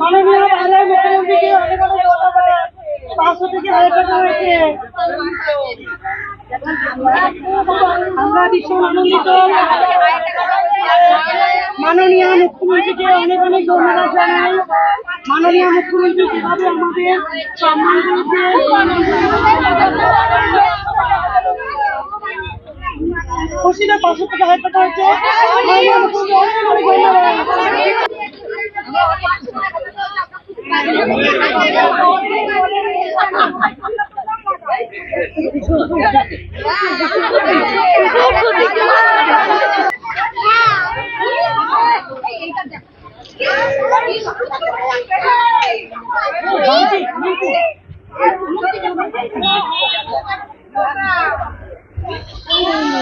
মাননীয় বাংলার মুখ্যমন্ত্রীকে অনেক অনেক ধন্যবাদ। 500 থেকে 1000 টাকা হয়েছে। আমরা ভীষণ আনন্দিত। মাননীয় মুখ্যমন্ত্রীকে অনেক অনেক ধন্যবাদ জানাই। মাননীয় মুখ্যমন্ত্রী যেভাবে আমাদের সম্মান করেছে, খুশিতে 500 থেকে 1000 টাকা হয়েছে। মাননীয় মুখ্যমন্ত্রী অনেক অনেক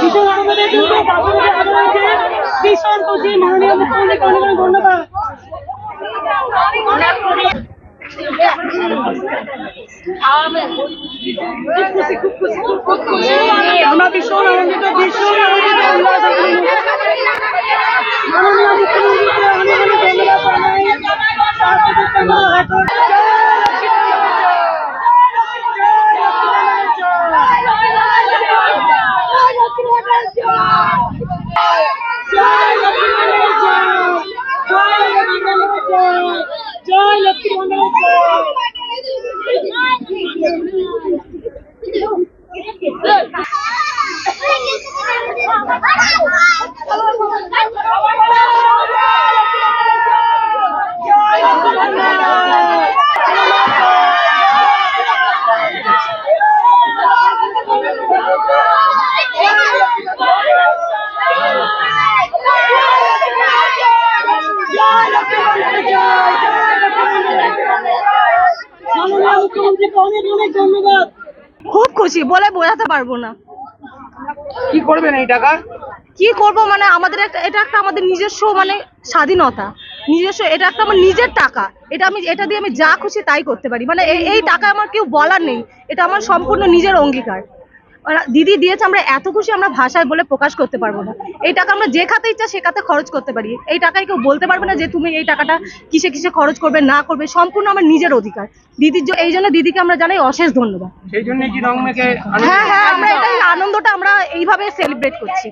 ভীষণ আমাদের জন্য ভীষণ খুশি। মাননীয় মুখ্যমন্ত্রীকে অনেক অনেক ধন্যবাদ। আমরা ভীষণ আনন্দিত, ভীষণ আনন্দিত। মাননীয় মুখ্যমন্ত্রীকে অনেক অনেক ধন্যবাদ জানাই। জয় লক্ষ্মী খুব খুশি বলে বোঝাতে পারবো না। কি করবেন এই টাকা? কি করবো মানে আমাদের এটা একটা আমাদের নিজস্ব মানে স্বাধীনতা, নিজস্ব, এটা একটা আমার নিজের টাকা। এটা দিয়ে আমি যা খুশি তাই করতে পারি। মানে এই টাকা আমার কেউ বলার নেই, এটা আমার সম্পূর্ণ নিজের অঙ্গীকার। দিদি দিয়েছে, আমরা এত খুশি আমরা ভাষায় বলে প্রকাশ করতে পারবো না। এই টাকা আমরা যে খাতে ইচ্ছা সে খাতে খরচ করতে পারি। এই টাকায় কেউ বলতে পারবে না যে তুমি এই টাকাটা কিসে কিসে খরচ করবে না করবে, সম্পূর্ণ আমার নিজের অধিকার। এই জন্য দিদিকে আমরা জানাই অশেষ ধন্যবাদ। সেই জন্য কি রং মেখে? হ্যাঁ হ্যাঁ, আমরা এটাই আনন্দটা আমরা এইভাবে সেলিব্রেট করছি।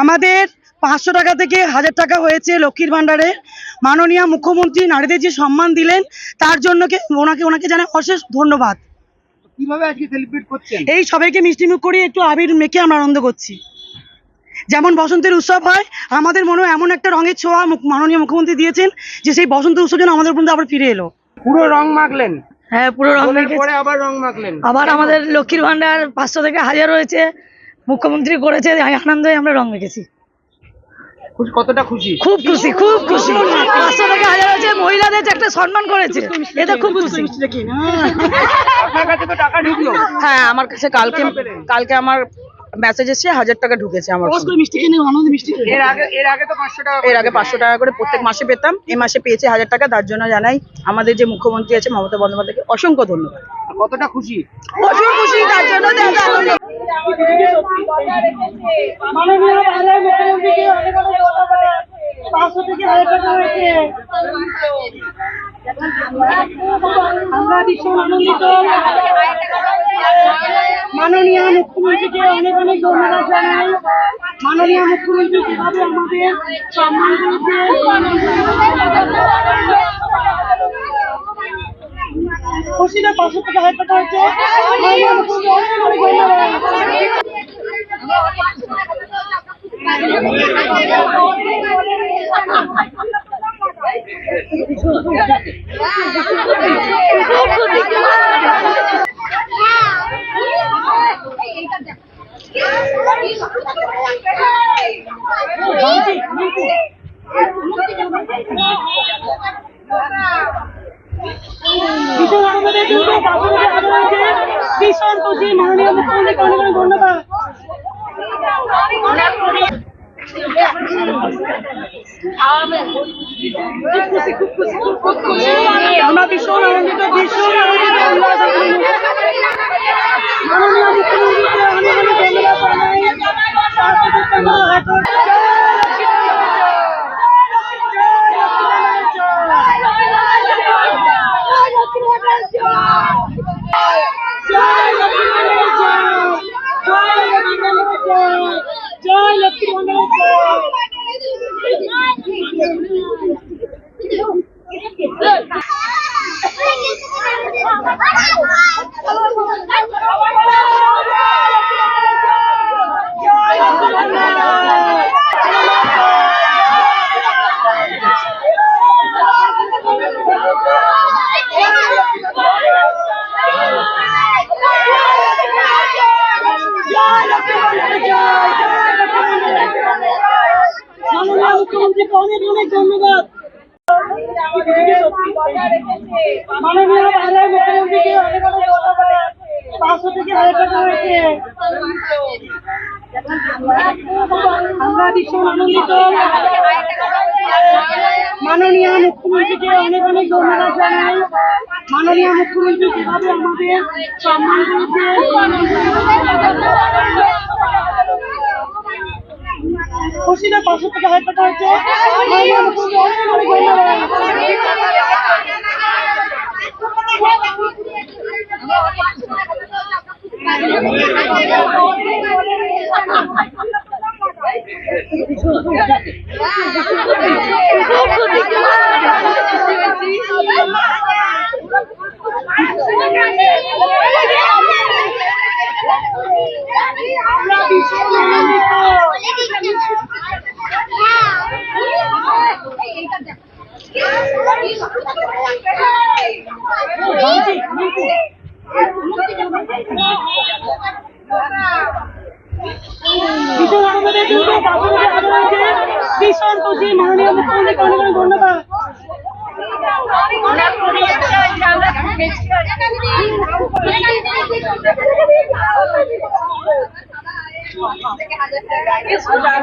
আমাদের 500 টাকা থেকে 1000 টাকা হয়েছে লক্ষ্মীর ভান্ডারে। মাননীয় মুখ্যমন্ত্রী নারীদের যে সম্মান দিলেন তার জন্য ওনাকে জানাই অশেষ ধন্যবাদ। কিভাবে আজকে সেলিব্রেট করছেন? এই সবাইকে মিষ্টিমুখ করে একটু আবির মেখে আমরা আনন্দ করছি। যেমন বসন্তের উৎসব হয়, আমাদের মনে এমন একটা রঙের ছোঁয়া মাননীয় মুখ্যমন্ত্রী দিয়েছেন যে সেই বসন্ত উৎসব যেন আমাদের পর্যন্ত আবার ফিরে এলো। পুরো রং মাখলেন? হ্যাঁ, পুরো রং পরে আবার রং মাখলেন। আবার আমাদের লক্ষ্মীর ভান্ডার 500 থেকে 1000 হয়েছে, মুখ্যমন্ত্রী করেছে, আনন্দে আমরা রং মেখেছি। কতটা খুশি? খুব খুশি, খুব খুশি। 500 থেকে 1000 হয়েছে, মহিলাদের একটা সম্মান করেছে, এটা খুব খুশি। আপনার কাছে তো টাকা ঢুকলো? হ্যাঁ, আমার কাছে কালকে আমার মেসেজ এসেছে 1000 টাকা ঢুকেছে আমার। এর আগে তো 500 টাকা, এর আগে 500 টাকা করে প্রত্যেক মাসে পেতাম, এই মাসে পেয়েছে 1000 টাকা। তার জন্য জানাই আমাদের যে মুখ্যমন্ত্রী আছে মমতা বন্দ্যোপাধ্যায়কে অসংখ্য ধন্যবাদ। কতটা খুশি? প্রচুর খুশি, তার জন্য মাননীয় বাংলার মুখ্যমন্ত্রীকে অনেক অনেক ধন্যবাদ। 500 থেকে 1000 টাকা হয়েছে। আমরা ভীষণ আনন্দিত। মাননীয় মুখ্যমন্ত্রীকে অনেক অনেক ধন্যবাদ জানাই। মাননীয় মুখ্যমন্ত্রী যেভাবে আমাদের সম্মান করেছে, খুশিতে 500 থেকে 1000 টাকা হয়েছে। মাননীয় মুখ্যমন্ত্রী অনেক অনেক ধন্যবাদ। ভীষণ আনন্দের দিনকে বাবুকে আদর হয়েছে, ভীষণ খুশি। মাননীয় মুখ্যমন্ত্রীকে অনেক অনেক ধন্যবাদ। আমরা ভীষণ আনন্দিত, ভীষণ আনন্দিত। মাননীয় মুখ্যমন্ত্রীকে অনেক অনেক ধন্যবাদ জয় লক্ষ্মী মাননীয় মুখ্যমন্ত্রীকে অনেক অনেক ধন্যবাদ। মাননীয় মুখ্যমন্ত্রীকে অনেক অনেক ধন্যবাদ। 500 থেকে 1000 টাকা হয়েছে। আমরা ভীষণ আনন্দিত। মাননীয় মুখ্যমন্ত্রীকে অনেক অনেক ধন্যবাদ জানাই। মাননীয় মুখ্যমন্ত্রী যেভাবে আমাদের সম্মান করেছে, খুশিতে 500 থেকে 1000 টাকা হয়েছে। মাননীয় মুখ্যমন্ত্রী অনেক অনেক আমরা ভীষণ আনন্দিত। ভীষণ আনন্দের দিনকে বাবুকে আদর হয়েছে, ভীষণ খুশি। মাননীয় মুখ্যমন্ত্রীকে অনেক অনেক ধন্যবাদ। হাজার